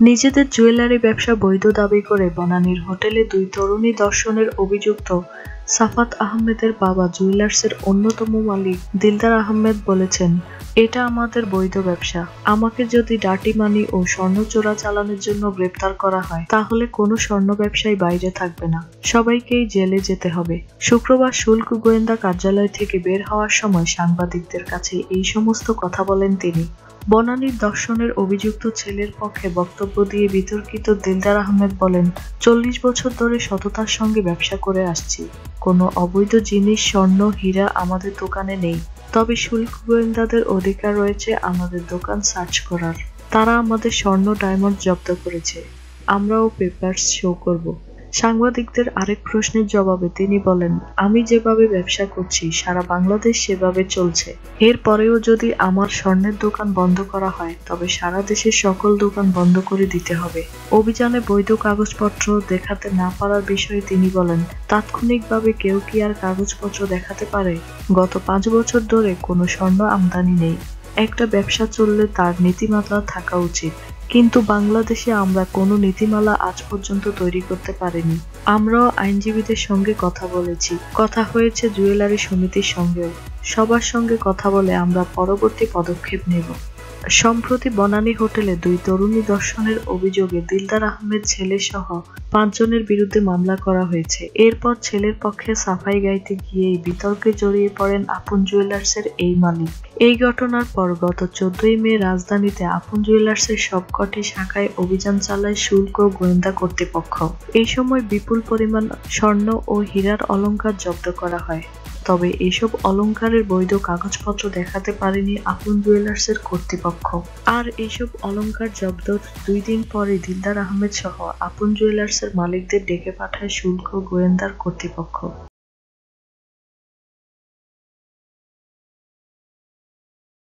নিজেদের জুয়েলারি ব্যবসা বৈধ দাবি করে বনানীর হোটেলে দুই তরুণী ধর্ষণের অভিযুক্ত সাফাত আহমেদের বাবা জুয়েলার্সের অন্যতম মালিক দিলদার আহমেদ বলেছেন, এটা আমাদের বৈধ ব্যবসা। আমাকে যদি ডার্টি মানি ও স্বর্ণ চোরাচালানের জন্য গ্রেপ্তার করা হয় তাহলে কোনো স্বর্ণ ব্যবসায়ী বাইরে থাকবে না, সবাইকেই জেলে যেতে হবে। শুক্রবার শুল্ক গোয়েন্দা কার্যালয় থেকে বের হওয়ার সময় সাংবাদিকদের কাছে এই সমস্ত কথা বলেন তিনি। বনানীর ধর্ষণের অভিযুক্ত ছেলের পক্ষে বক্তব্য দিয়ে বিতর্কিত দিলদার আহমেদ বলেন, 40 বছর ধরে সততার সঙ্গে ব্যবসা করে আসছি। কোনো অবৈধ জিনিস, স্বর্ণ, হীরা আমাদের দোকানে নেই। তবে শুল্ক গোয়েন্দাদের অধিকার রয়েছে আমাদের দোকান সার্চ করার। তারা আমাদের স্বর্ণ, ডায়মন্ড জব্দ করেছে। আমরাও পেপারস শো করব। সাংবাদিকদের আরেক প্রশ্নের জবাবে তিনি বলেন, আমি যেভাবে ব্যবসা করছি সারা বাংলাদেশ সেভাবে চলছে। এরপরেও যদি আমার স্বর্ণের দোকান বন্ধ করা হয় তবে সারা দেশের সকল দোকান বন্ধ করে দিতে হবে। অভিযানে বৈধ কাগজপত্র দেখাতে না পারার বিষয়ে তিনি বলেন, তাৎক্ষণিকভাবে কেউ কি আর কাগজপত্র দেখাতে পারে? গত 5 বছর ধরে কোনো স্বর্ণ আমদানি নেই। একটা ব্যবসা চললে তার নীতিমালা থাকা উচিত, কিন্তু বাংলাদেশে আমরা কোনো নীতিমালা আজ পর্যন্ত তৈরি করতে পারিনি। আমরাও আইনজীবীদের সঙ্গে কথা বলেছি, কথা হয়েছে জুয়েলারি সমিতির সঙ্গেও। সবার সঙ্গে কথা বলে আমরা পরবর্তী পদক্ষেপ নেব। সম্প্রতি বনানী হোটেলে দুই তরুণী ধর্ষণের অভিযোগে দিলদার আহমেদ ছেলে সহ 5 জনের বিরুদ্ধে মামলা করা হয়েছে। এরপর ছেলের পক্ষে সাফাই গাইতে গিয়েই বিতর্কে জড়িয়ে পড়েন আপন জুয়েলার্সের এই মালিক। এই ঘটনার পর গত 14 মে রাজধানীতে আপন জুয়েলার্সের সবকটি শাখায় অভিযান চালায় শুল্ক গোয়েন্দা কর্তৃপক্ষ। এই সময় বিপুল পরিমাণ স্বর্ণ ও হীরার অলংকার জব্দ করা হয়। তবে এসব অলংকারের বৈধ কাগজপত্র দেখাতে পারেনি আপন জুয়েলার্সের কর্তৃপক্ষ। আর এসব অলংকার জব্দের 2 দিন পরে দিলদার আহমেদ সহ আপন জুয়েলার্সের মালিকদের ডেকে পাঠায় শুল্ক গোয়েন্দার কর্তৃপক্ষ।